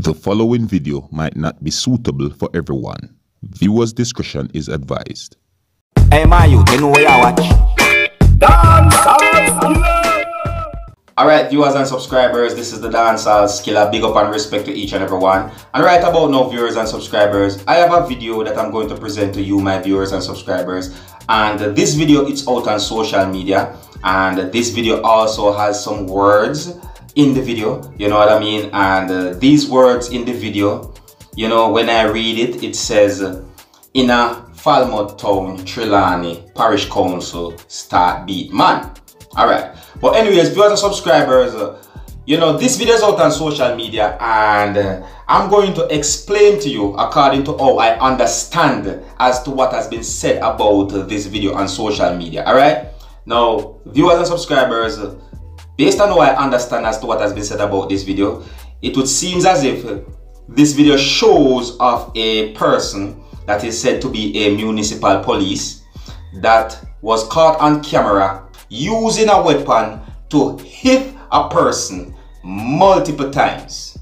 The following video might not be suitable for everyone. Viewers' discretion is advised. Hey my youth, you know where I watch? Dancehall. Alright viewers and subscribers, this is the Dancehall Skilla. Big up and respect to each and every one. And right about now viewers and subscribers, I have a video that I'm going to present to you my viewers and subscribers. And this video, it's out on social media. And this video also has some words in the video, you know what I mean? And these words in the video, you know, when I read it, it says, in a Falmouth town, Trelawney Parish Council, start beat man. Alright, but anyways, viewers and subscribers, you know, this video is out on social media and I'm going to explain to you according to how I understand as to what has been said about this video on social media. Alright, now viewers and subscribers, based on how I understand as to what has been said about this video, it would seem as if this video shows of a person that is said to be a municipal police that was caught on camera using a weapon to hit a person multiple times.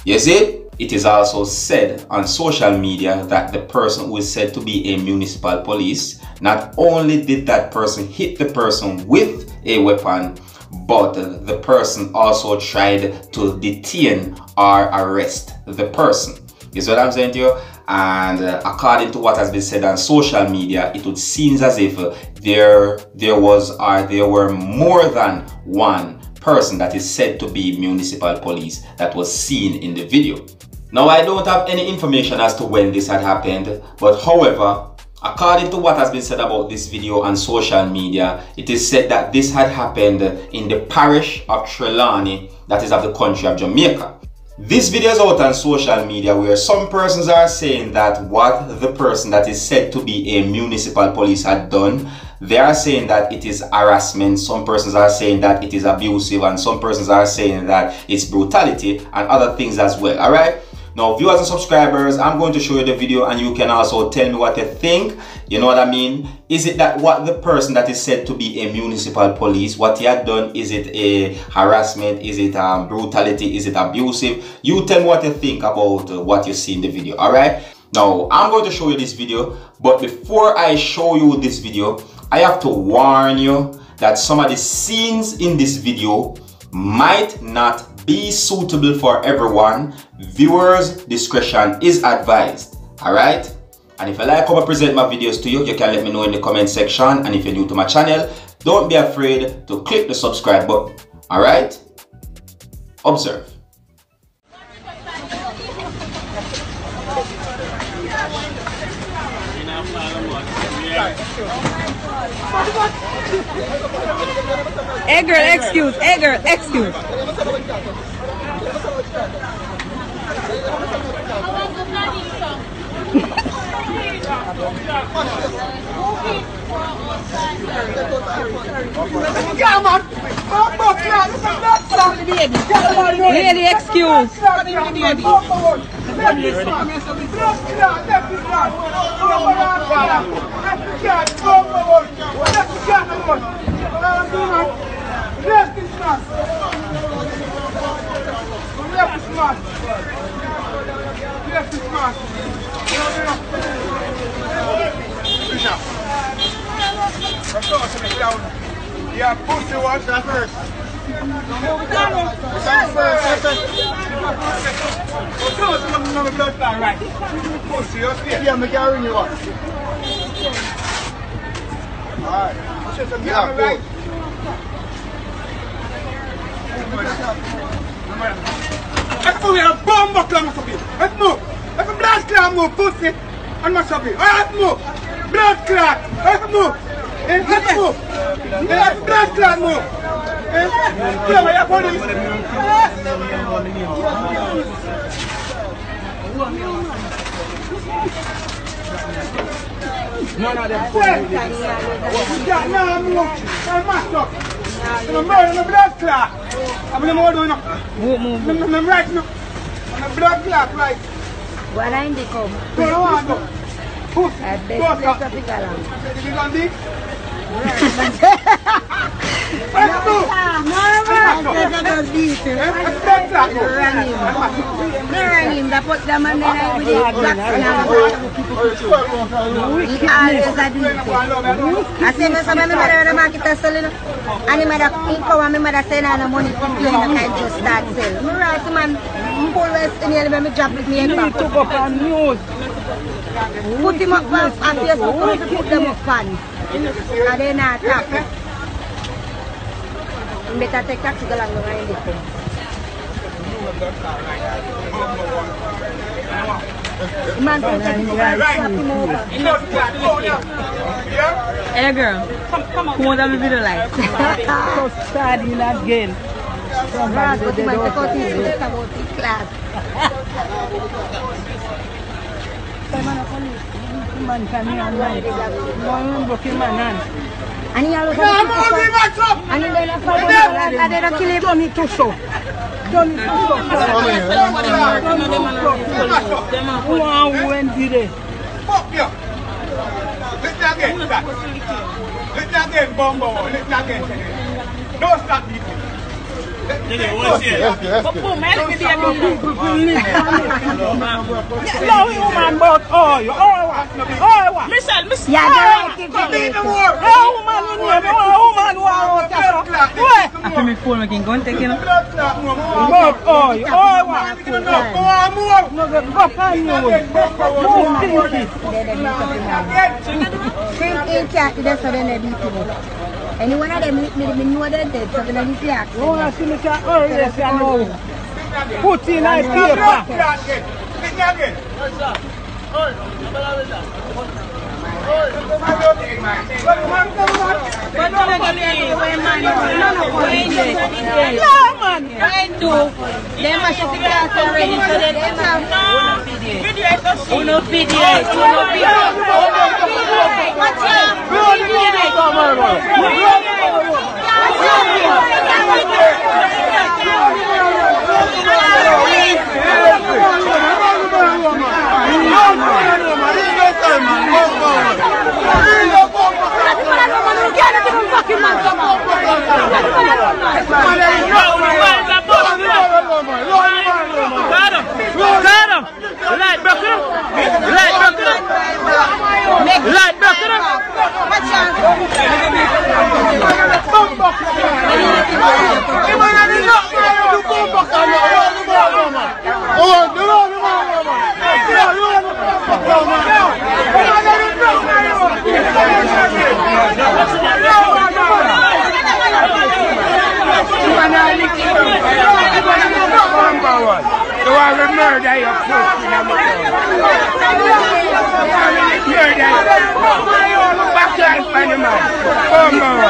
You see, it is also said on social media that the person who is said to be a municipal police, not only did that person hit the person with a weapon, but the person also tried to detain or arrest the person. You see what I'm saying to you? And according to what has been said on social media, it would seem as if there were more than one person that is said to be municipal police that was seen in the video. Now I don't have any information as to when this had happened, but however, according to what has been said about this video on social media, it is said that this had happened in the parish of Trelawney, that is of the country of Jamaica. This video is out on social media where some persons are saying that what the person that is said to be a municipal police had done, they are saying that it is harassment, some persons are saying that it is abusive, and some persons are saying that it's brutality and other things as well. Alright? Now viewers and subscribers, I'm going to show you the video and you can also tell me what you think. You know what I mean? Is it that what the person that is said to be a municipal police, what he had done, is it a harassment, is it brutality, is it abusive? You tell me what you think about what you see in the video. Alright? Now I'm going to show you this video, but before I show you this video, I have to warn you that some of the scenes in this video might not be suitable for everyone. Viewers' discretion is advised. Alright? And if you like how I present my videos to you, you can let me know in the comment section. And if you're new to my channel, don't be afraid to click the subscribe button. Alright? Observe. Hey girl, excuse. Hey girl, excuse. Lady, excuse. Yeah, pussy watch that first. Right. Pussy, you're scared. Yeah, I'm carrying you up. Alright. Yeah, right. Let's move here, bomb buckle and mash up it. Let's move. Let's blood clot move, pussy, and mash up it. Alright, let's move. Blood clot. Let's move. Let's move. Let's blood clot move. Yeah, but you're police. None of them police. Yeah, move. And mash up. I'm murdering the blood clot. I'm going to move. I'm right now. I'm a blood clot, right? What are in the come? Go on, go. Pussy. I bet place of the galang. You got dick? No, no, no. I put them on there with the black skin and black. He always a do it. I say, my mother in the market is selling. And my mother come and my mother say, no money to play, I can just start selling. I'm right, man. I'm always in here when I drop with me. You need to go on news. Put him up on Facebook, put them up on. And then I tap. You better take taxi go along the line. Man, hey girl, come on, that video like. So starting again. But you might take out his class. Man can hear man. And he always and then they don't kill him. Don't need to show. Don't need to show. Who are when did they? Fuck you. Let's again, start. Let's again, bombo. Let's again. Don't start beating. Any one of them know that dead, so they're not black. Oh, I see me can always know. Put in a paper. You want to murder your pussy in a back to the man. Come on.